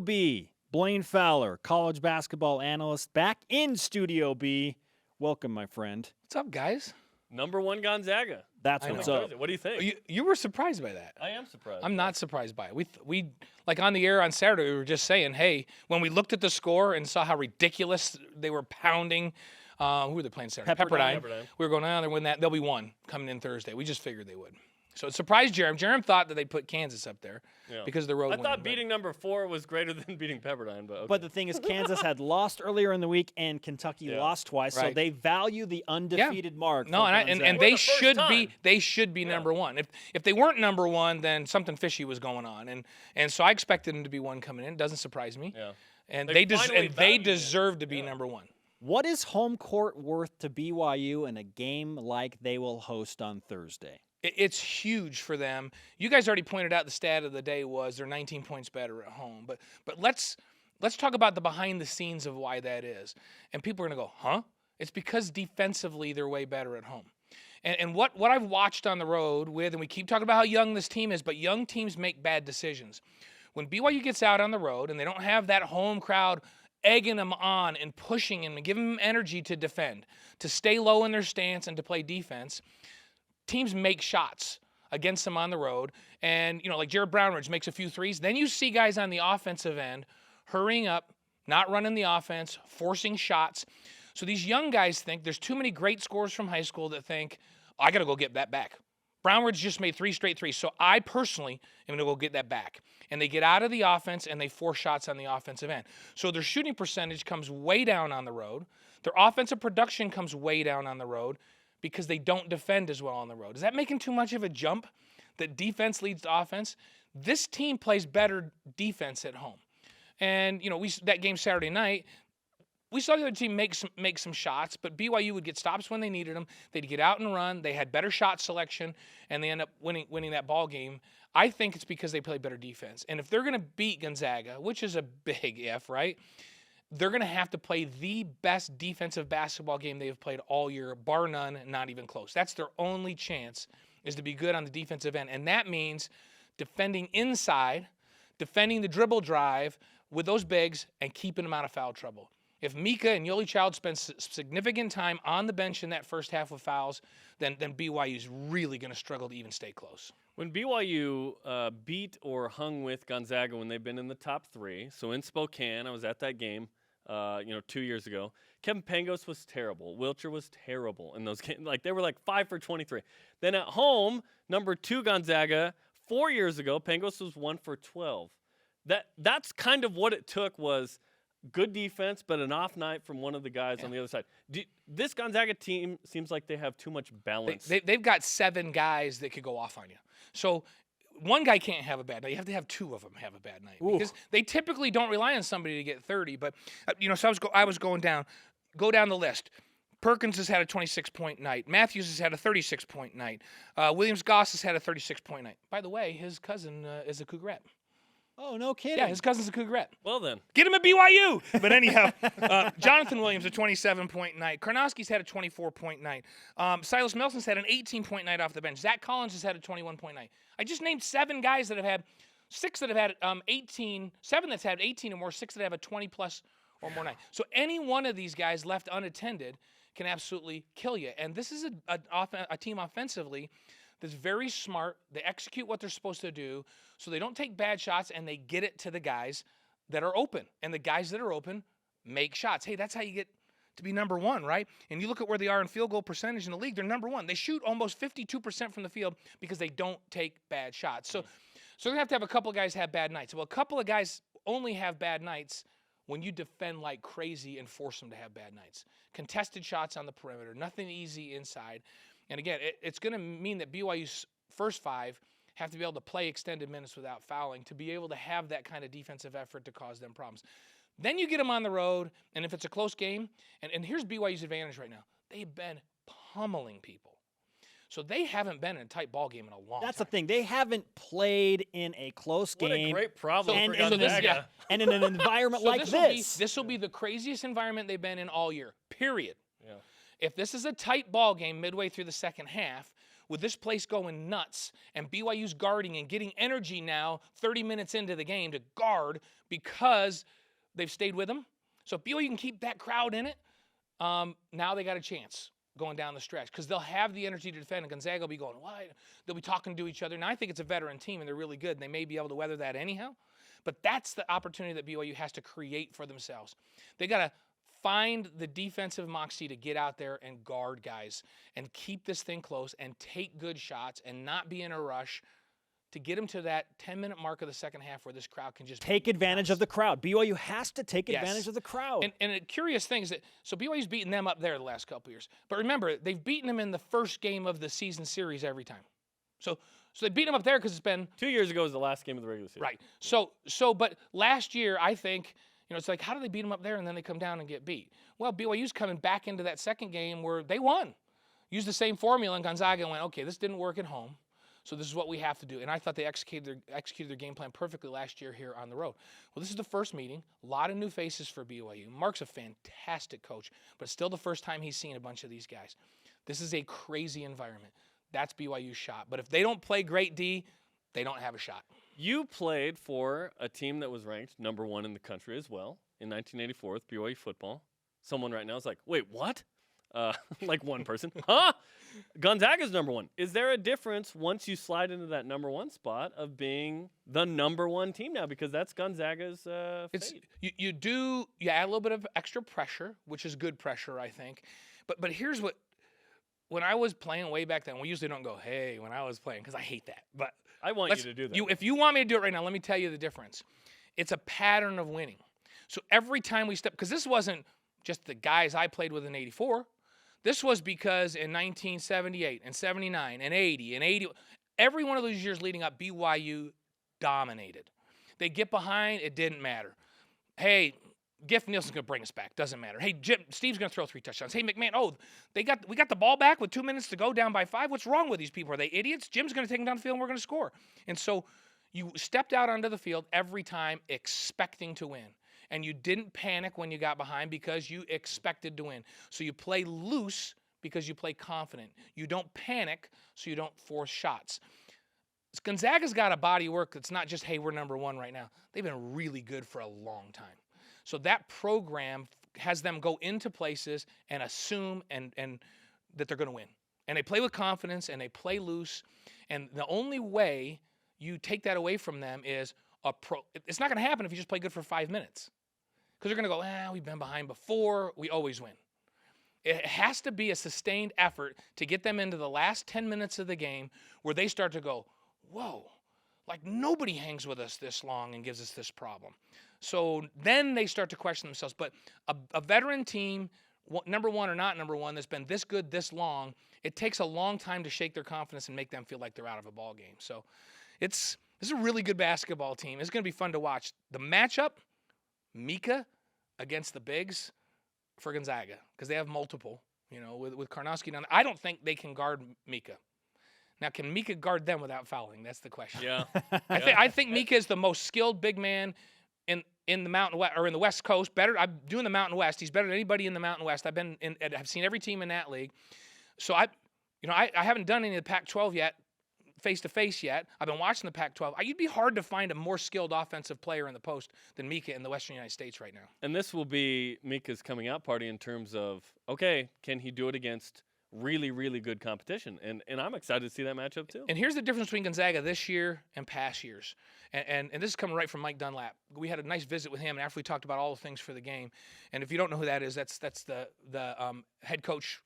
B, Blaine Fowler, college basketball analyst, back in Studio B. Welcome, my friend. What's up, guys? #1 Gonzaga. That's Coming what's up. Thursday. What do you think? You were surprised by that. I am surprised. I'm not surprised by it. We like on the air on Saturday, we were just saying, hey, when we looked at the score and saw how ridiculous they were pounding, who were they playing Saturday? Pepperdine. We We were going, they'll win that. They'll be one coming in Thursday. We just figured they would. So it surprised Jerem. Jerem thought that they'd put Kansas up there because of the road I win, thought beating #4 was greater than beating Pepperdine, but okay. But the thing is, Kansas had lost earlier in the week, and Kentucky lost twice, so Right. they value the undefeated mark. No, for and Gonzaga. they the first should be Yeah. number one. If they weren't number one, then something fishy was going on, and so I expected them to be one coming in. It doesn't surprise me. Yeah. And They they finally valued it. deserve to be number one. What is home court worth to BYU in a game like they will host on Thursday? It's huge for them. You guys already pointed out the stat of the day was they're 19 points better at home. But let's talk about the behind the scenes of why that is. And people are going to go, huh? It's because defensively they're way better at home. And what I've watched on the road with, and we keep talking about how young this team is, but young teams make bad decisions. When BYU gets out on the road and they don't have that home crowd egging them on and pushing them and giving them energy to defend, to stay low in their stance and to play defense, teams make shots against them on the road. And, like Jared Brownridge makes a few threes. Then you see guys on the offensive end hurrying up, not running the offense, forcing shots. So these young guys think there's too many great scores from high school that think, I got to go get that back. Brownridge just made 3 straight threes. So I personally am going to go get that back. And they get out of the offense and they force shots on the offensive end. So their shooting percentage comes way down on the road. Their offensive production comes way down on the road, because they don't defend as well on the road. Is that making too much of a jump that defense leads to offense? This team plays better defense at home. And, that game Saturday night, we saw the other team make some shots, but BYU would get stops when they needed them. They'd get out and run. They had better shot selection, and they end up winning that ball game. I think it's because they play better defense. And if they're going to beat Gonzaga, which is a big if, right? They're going to have to play the best defensive basketball game they've played all year, bar none, not even close. That's their only chance, is to be good on the defensive end. And that means defending inside, defending the dribble drive with those bigs, and keeping them out of foul trouble. If Mika and Yoli Child spend significant time on the bench in that first half with fouls, then BYU's really going to struggle to even stay close. When BYU beat or hung with Gonzaga when they've been in the top 3, so in Spokane, I was at that game, 2 years ago. Kevin Pangos was terrible. Wilcher was terrible in those games. They were 5 for 23. Then at home, #2 Gonzaga, 4 years ago, Pangos was 1 for 12. That's kind of what it took, was good defense, but an off night from one of the guys on the other side. This Gonzaga team seems like they have too much balance. They've got 7 guys that could go off on you. So one guy can't have a bad night. You have to have 2 of them have a bad night. Ooh. Because they typically don't rely on somebody to get 30. But, so I was going down. Go down the list. Perkins has had a 26-point night. Matthews has had a 36-point night. Williams Goss has had a 36-point night. By the way, his cousin is a Cougarette. Oh, no kidding. Yeah, his cousin's a Cougarette. Well then. Get him at BYU. But anyhow, Jonathan Williams, a 27-point night. Karnowski's had a 24-point night. Silas Nelson's had an 18-point night off the bench. Zach Collins has had a 21-point night. I just named 7 guys that have had, 6 that have had 18, 7 that's had 18 or more, 6 that have a 20-plus or more night. So any one of these guys left unattended can absolutely kill you. And this is a team offensively that's very smart. They execute what they're supposed to do, so they don't take bad shots, and they get it to the guys that are open. And the guys that are open make shots. Hey, that's how you get to be number 1, right? And you look at where they are in field goal percentage in the league, they're number 1. They shoot almost 52% from the field because they don't take bad shots. So they're going to have a couple of guys have bad nights. Well, a couple of guys only have bad nights when you defend like crazy and force them to have bad nights. Contested shots on the perimeter, nothing easy inside. And again, it's going to mean that BYU's first 5 have to be able to play extended minutes without fouling to be able to have that kind of defensive effort to cause them problems. Then you get them on the road, and if it's a close game, and here's BYU's advantage right now. They've been pummeling people. So they haven't been in a tight ball game in a long time. That's the thing. They haven't played in a close game. What a great problem for and Gonzaga. And in an environment like this. This will be the craziest environment they've been in all year, period. Yeah. If this is a tight ball game midway through the second half, with this place going nuts and BYU's guarding and getting energy now 30 minutes into the game to guard because they've stayed with them. So if BYU can keep that crowd in it, now they got a chance going down the stretch because they'll have the energy to defend, and Gonzaga will be going, why? They'll be talking to each other. Now, I think it's a veteran team, and they're really good, and they may be able to weather that anyhow. But that's the opportunity that BYU has to create for themselves. They got to find the defensive moxie to get out there and guard guys and keep this thing close and take good shots and not be in a rush to get them to that 10-minute mark of the second half where this crowd can just take advantage of the crowd. BYU has to take Yes. advantage of the crowd. And a curious thing is that, so BYU's beaten them up there the last couple years. But remember, they've beaten them in the first game of the season series every time. So they beat them up there because it's been 2 years ago was the last game of the regular season. right. But last year, I think, it's like, how do they beat them up there and then they come down and get beat? Well, BYU's coming back into that second game where they won. Used the same formula, and Gonzaga went, okay, this didn't work at home, so this is what we have to do. And I thought they executed their game plan perfectly last year here on the road. Well, this is the first meeting. A lot of new faces for BYU. Mark's a fantastic coach, but still the first time he's seen a bunch of these guys. This is a crazy environment. That's BYU's shot. But if they don't play great D, they don't have a shot. You played for a team that was ranked number 1 in the country as well in 1984 with BYU football. Someone right now is like, wait, what? Like one person. Huh? Gonzaga's number 1. Is there a difference once you slide into that number 1 spot of being the number 1 team now? Because that's Gonzaga's fate. You add a little bit of extra pressure, which is good pressure, I think. But here's what, when I was playing way back then, we usually don't go, hey, when I was playing, because I hate that. But I want you to do that. If you want me to do it right now, let me tell you the difference. It's a pattern of winning. So every time we step, because this wasn't just the guys I played with in 84. This was because in 1978 and 79 and 80 and 80, every one of those years leading up, BYU dominated. They get behind, it didn't matter. Hey, Giff Nielsen's going to bring us back. Doesn't matter. Hey, Steve's going to throw 3 touchdowns. Hey, McMahon, we got the ball back with 2 minutes to go, down by 5. What's wrong with these people? Are they idiots? Jim's going to take them down the field and we're going to score. And so you stepped out onto the field every time expecting to win. And you didn't panic when you got behind because you expected to win. So you play loose because you play confident. You don't panic, so you don't force shots. Gonzaga's got a body of work that's not just, hey, we're number 1 right now. They've been really good for a long time. So that program has them go into places and assume and that they're going to win. And they play with confidence and they play loose. And the only way you take that away from them is it's not going to happen if you just play good for 5 minutes. Because they're going to go, we've been behind before. We always win. It has to be a sustained effort to get them into the last 10 minutes of the game where they start to go, whoa, like nobody hangs with us this long and gives us this problem. So then they start to question themselves. But a veteran team, number 1 or not number 1, that's been this good this long, it takes a long time to shake their confidence and make them feel like they're out of a ball game. So this is a really good basketball team. It's going to be fun to watch. The matchup, Mika against the bigs for Gonzaga, because they have multiple, with Karnowski down. I don't think they can guard Mika. Now, can Mika guard them without fouling? That's the question. Yeah. I think Mika is the most skilled big man in the Mountain West, or in the West Coast. I'm doing the Mountain West. He's better than anybody in the Mountain West. I've seen every team in that league. So I haven't done any of the Pac-12 yet, face-to-face yet. I've been watching the Pac-12. You'd be hard to find a more skilled offensive player in the post than Mika in the Western United States right now. And this will be Mika's coming out party in terms of, okay, can he do it against really, really good competition? And I'm excited to see that matchup too. And here's the difference between Gonzaga this year and past years. And this is coming right from Mike Dunlap. We had a nice visit with him, and after we talked about all the things for the game. And if you don't know who that is, that's the head coach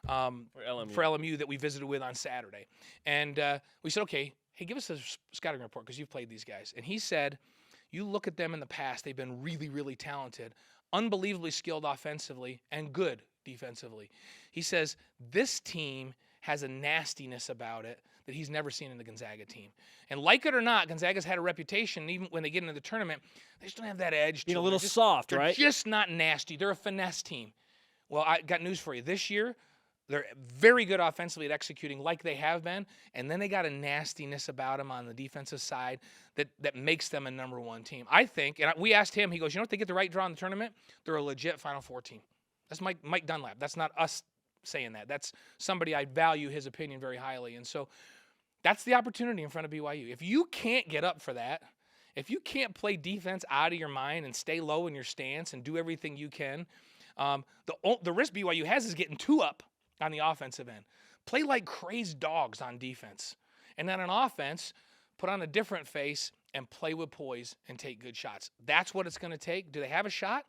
for LMU that we visited with on Saturday. And we said, okay, hey, give us a scouting report because you've played these guys. And he said, you look at them in the past, they've been really, really talented, unbelievably skilled offensively, and good defensively. He says, this team has a nastiness about it that he's never seen in the Gonzaga team. And like it or not, Gonzaga's had a reputation, even when they get into the tournament, they just don't have that edge. Being a little soft, right? They're just not nasty. They're a finesse team. Well, I got news for you. This year, they're very good offensively at executing like they have been, and then they got a nastiness about them on the defensive side that makes them a number 1 team. I think, and we asked him, he goes, if they get the right draw in the tournament, they're a legit Final Four team. That's Mike Dunlap. That's not us saying that. That's somebody I value his opinion very highly. And so that's the opportunity in front of BYU. If you can't get up for that, if you can't play defense out of your mind and stay low in your stance and do everything you can, the risk BYU has is getting 2 up on the offensive end. Play like crazed dogs on defense. And then on offense, put on a different face and play with poise and take good shots. That's what it's going to take. Do they have a shot?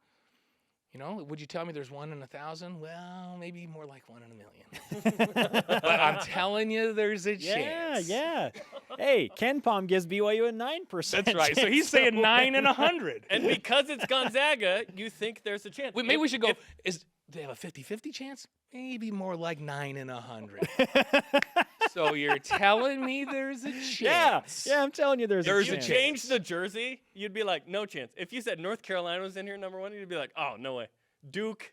You know, would you tell me there's 1 in 1,000? Well, maybe more like 1 in a million. But I'm telling you, there's a chance. Yeah. Hey, Ken Palm gives BYU a 9%. That's right. So he's saying 9 in 100. And because it's Gonzaga, you think there's a chance. Maybe we should go. Do they have a 50-50 chance? Maybe more like 9 in 100. So you're telling me there's a chance? Yeah, I'm telling you there's a If chance. you change the jersey, you'd be like, no chance. If you said North Carolina was in here #1, you'd be like, oh, no way. Duke.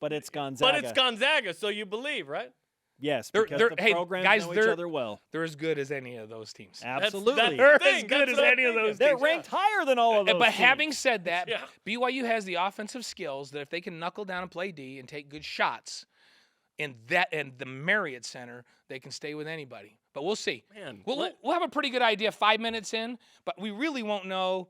But it's Gonzaga. But it's Gonzaga, so you believe, right? Yes, They're- because they're- the hey, programs guys, know each they're- other well. They're as good as any of those teams. Absolutely. That's They're the thing. as good That's as what I'm any of thinking. those They're teams. ranked higher than all of those But teams. having said that, Yeah. BYU has the offensive skills that if they can knuckle down and play D and take good shots in the Marriott Center, they can stay with anybody. But we'll see. Man, We'll have a pretty good idea 5 minutes in, but we really won't know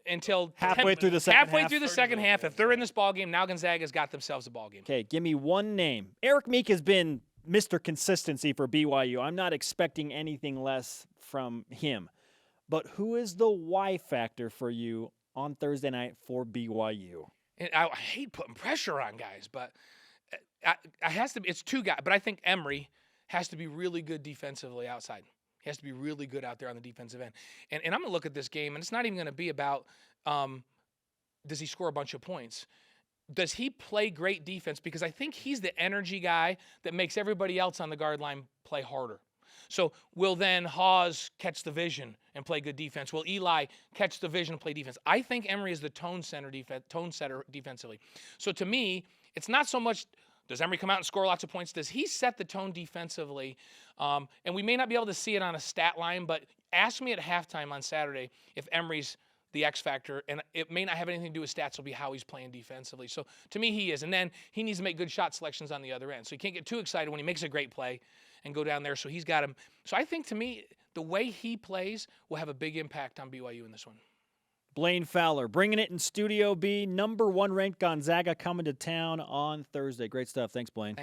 until Halfway through the second halfway half. through the second half. If they're in this ball game, now Gonzaga's got themselves a ball game. Okay, give me one name. Eric Meek has been Mr. Consistency for BYU. I'm not expecting anything less from him. But who is the Y factor for you on Thursday night for BYU? And I hate putting pressure on guys, but it's 2 guys. But I think Emory has to be really good defensively outside. He has to be really good out there on the defensive end. And I'm going to look at this game, and it's not even going to be about does he score a bunch of points. Does he play great defense? Because I think he's the energy guy that makes everybody else on the guard line play harder. So will then Hawes catch the vision and play good defense? Will Eli catch the vision and play defense? I think Emory is the tone setter defensively. So to me, it's not so much does Emory come out and score lots of points. Does he set the tone defensively? And we may not be able to see it on a stat line, but ask me at halftime on Saturday if Emory's the X factor, and it may not have anything to do with stats. It'll be how he's playing defensively. So to me, he is. And then he needs to make good shot selections on the other end. So you can't get too excited when he makes a great play and go down there. So he's got him. So I think to me, the way he plays will have a big impact on BYU in this one. Blaine Fowler bringing it in Studio B. #1 ranked Gonzaga coming to town on Thursday. Great stuff. Thanks, Blaine.